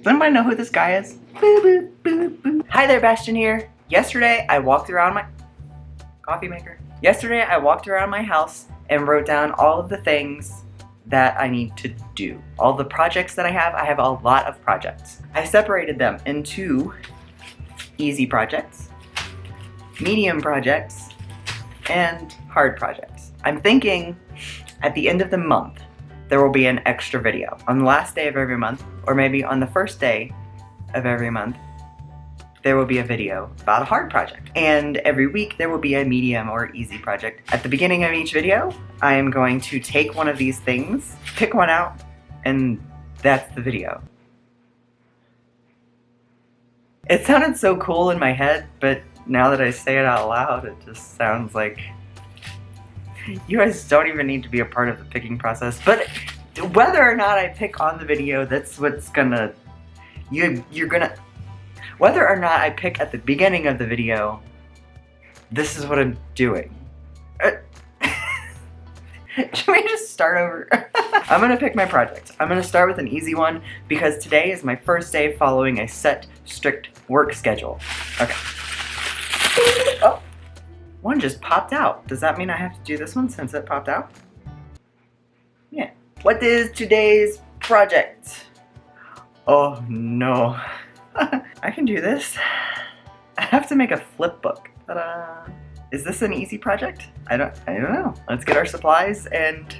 Does anybody know who this guy is? Boo, boo, boo, boo. Hi there, Bastion here. Yesterday, I walked around my coffee maker. Yesterday, I walked around my house and wrote down all of the things that I need to do. All the projects that I have a lot of projects. I separated them into easy projects, medium projects, and hard projects. I'm thinking at the end of the month, there will be an extra video. On the last day of every month, or maybe on the first day of every month, there will be a video about a hard project. And every week there will be a medium or easy project. At the beginning of each video, I am going to take one of these things, pick one out, and that's the video. It sounded so cool in my head, but now that I say it out loud, it just sounds like you guys don't even need to be a part of the picking process. But whether or not I pick on the video, that's what's gonna, you're gonna, whether or not I pick at the beginning of the video, this is what I'm doing. Should we just start over? I'm gonna pick my project. I'm gonna start with an easy one because today is my first day following a set, strict work schedule. Okay. Oh, one just popped out. Does that mean I have to do this one since it popped out? Yeah. What is today's project? Oh no. I can do this. I have to make a flip book. Ta-da! Is this an easy project? I don't know. Let's get our supplies and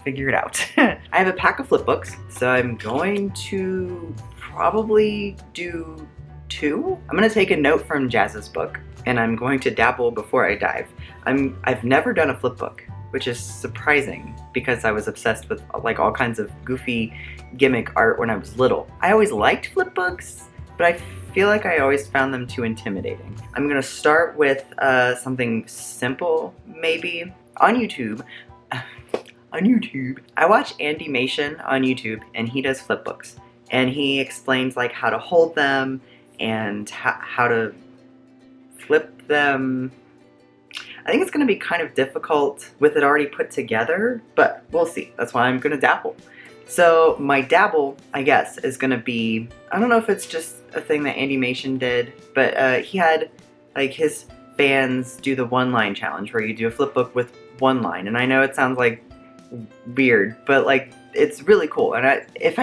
figure it out. I have a pack of flip books, so I'm going to probably do 2. I'm gonna take a note from Jazz's book, and I'm going to dabble before I dive. I've never done a flip book, which is surprising because I was obsessed with like all kinds of goofy gimmick art when I was little. I always liked flip books, but I feel like I always found them too intimidating. I'm gonna start with something simple, maybe. On YouTube, I watch Andymation on YouTube, and he does flip books. And he explains like how to hold them and how to flip them. I think it's gonna be kind of difficult with it already put together, but we'll see. That's why I'm gonna dabble. So my dabble, I guess, is gonna be, I don't know if it's just a thing that Andymation did, but he had like his fans do the 1-line challenge where you do a flip book with 1 line. And I know it sounds like weird, but like it's really cool. And if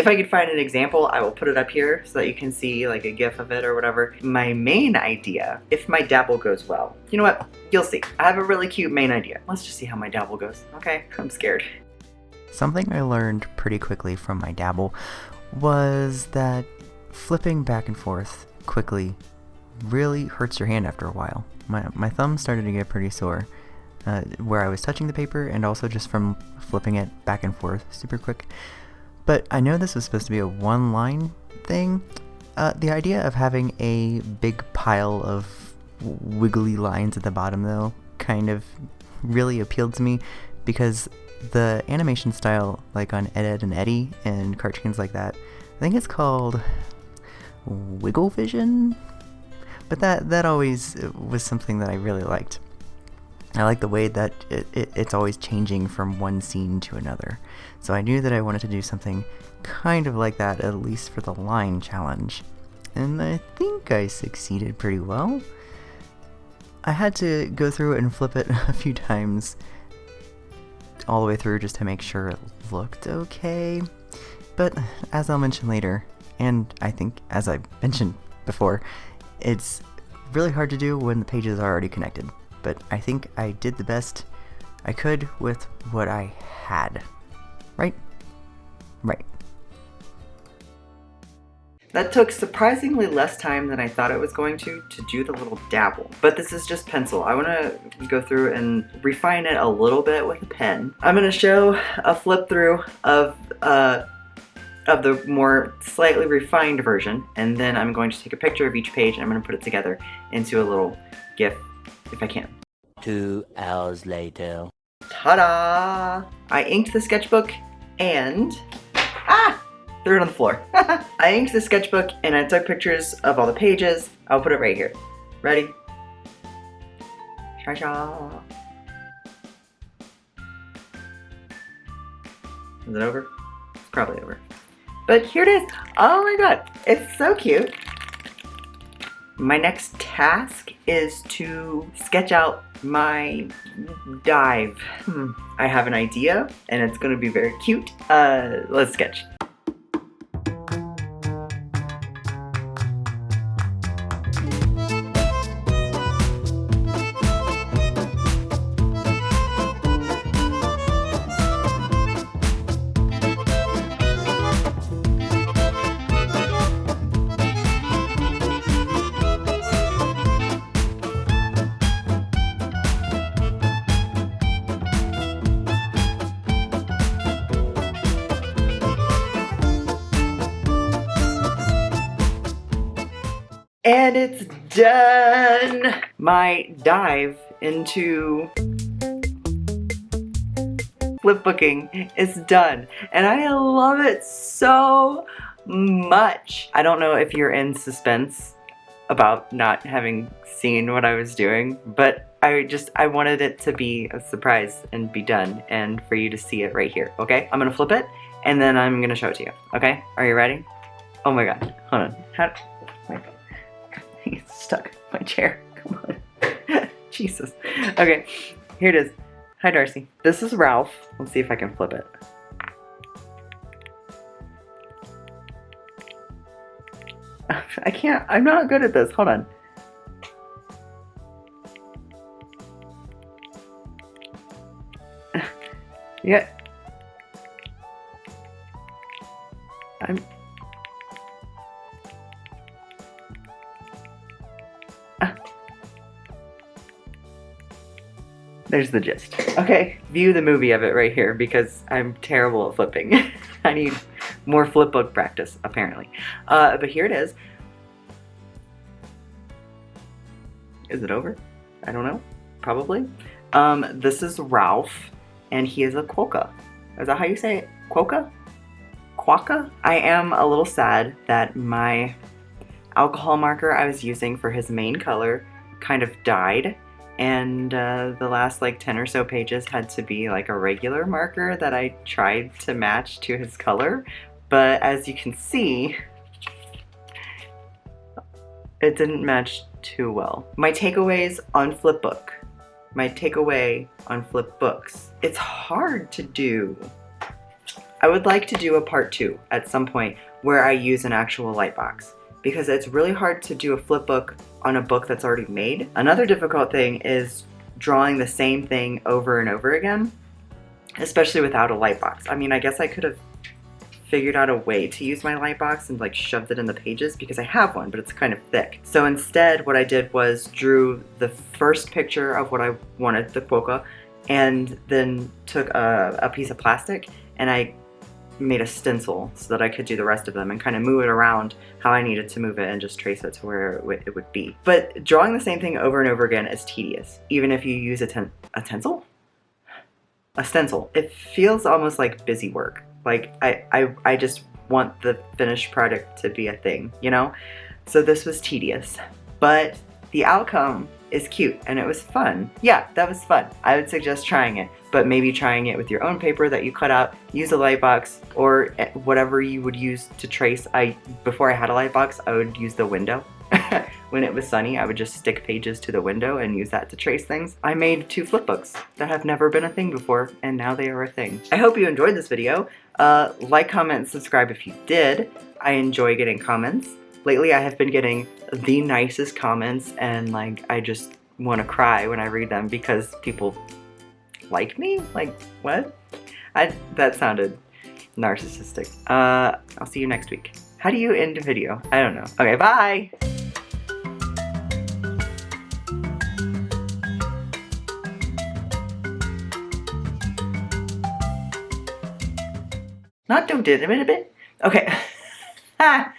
I could find an example, I will put it up here so that you can see like a gif of it or whatever. My main idea, if my dabble goes well, you know what? You'll see. I have a really cute main idea. Let's just see how my dabble goes, okay? I'm scared. Something I learned pretty quickly from my dabble was that flipping back and forth quickly really hurts your hand after a while. My thumb started to get pretty sore where I was touching the paper and also just from flipping it back and forth super quick. But I know this was supposed to be a 1-line thing. The idea of having a big pile of wiggly lines at the bottom, though, kind of really appealed to me because the animation style, like on Ed, and Eddie and cartoons like that, I think it's called Wiggle Vision. But that always was something that I really liked. I like the way that it's always changing from one scene to another. So I knew that I wanted to do something kind of like that, at least for the line challenge. And I think I succeeded pretty well. I had to go through it and flip it a few times all the way through just to make sure it looked okay. But as I'll mention later, and I think as I mentioned before, it's really hard to do when the pages are already connected. But I think I did the best I could with what I had. Right? Right. That took surprisingly less time than I thought it was going to do the little dabble. But this is just pencil. I want to go through and refine it a little bit with a pen. I'm going to show a flip through of the more slightly refined version, and then I'm going to take a picture of each page and I'm going to put it together into a little GIF if I can. 2 hours later. Ta-da! I inked the sketchbook and threw it on the floor. I inked the sketchbook and I took pictures of all the pages. I'll put it right here. Ready? Cha-cha. Is it over? probably over. But here it is. Oh my god, it's so cute. My next task is to sketch out my dive. I have an idea and it's gonna be very cute. Let's sketch. And it's done! My dive into flipbooking is done. And I love it so much. I don't know if you're in suspense about not having seen what I was doing, but I wanted it to be a surprise and be done and for you to see it right here, okay? I'm gonna flip it and then I'm gonna show it to you, okay? Are you ready? Oh my god, hold on. It's stuck in my chair. Come on. Jesus. Okay, here it is. Hi, Darcy. This is Ralph. Let's see if I can flip it. I can't. I'm not good at this. Hold on. Yeah. There's the gist. Okay, view the movie of it right here because I'm terrible at flipping. I need more flipbook practice, apparently. But here it is. Is it over? I don't know. Probably. This is Ralph, and he is a quokka. Is that how you say it? Quokka? Quokka? I am a little sad that my alcohol marker I was using for his main color kind of died. And the last like 10 or so pages had to be like a regular marker that I tried to match to his color. But as you can see, it didn't match too well. My takeaways on Flipbook. My takeaway on Flipbooks. It's hard to do. I would like to do a part 2 at some point where I use an actual light box, because it's really hard to do a flipbook on a book that's already made. Another difficult thing is drawing the same thing over and over again, especially without a light box. I mean, I guess I could have figured out a way to use my light box and like shoved it in the pages because I have one, but it's kind of thick. So instead what I did was drew the first picture of what I wanted, the quokka, and then took a piece of plastic and I made a stencil so that I could do the rest of them and kind of move it around how I needed to move it and just trace it to where it would be. But drawing the same thing over and over again is tedious, even if you use a stencil? A stencil. It feels almost like busy work. Like I just want the finished product to be a thing, you know? So this was tedious, but the outcome is cute and it was fun. Yeah, that was fun. I would suggest trying it, but maybe trying it with your own paper that you cut out, use a light box or whatever you would use to trace. Before I had a light box, I would use the window. When it was sunny, I would just stick pages to the window and use that to trace things. I made 2 flipbooks that have never been a thing before, and now they are a thing. I hope you enjoyed this video. Like, comment, and subscribe if you did. I enjoy getting comments. Lately, I have been getting the nicest comments, and like, I just want to cry when I read them because people like me? Like, what? That sounded narcissistic. I'll see you next week. How do you end a video? I don't know. Okay, bye! Not don't did a bit. Okay.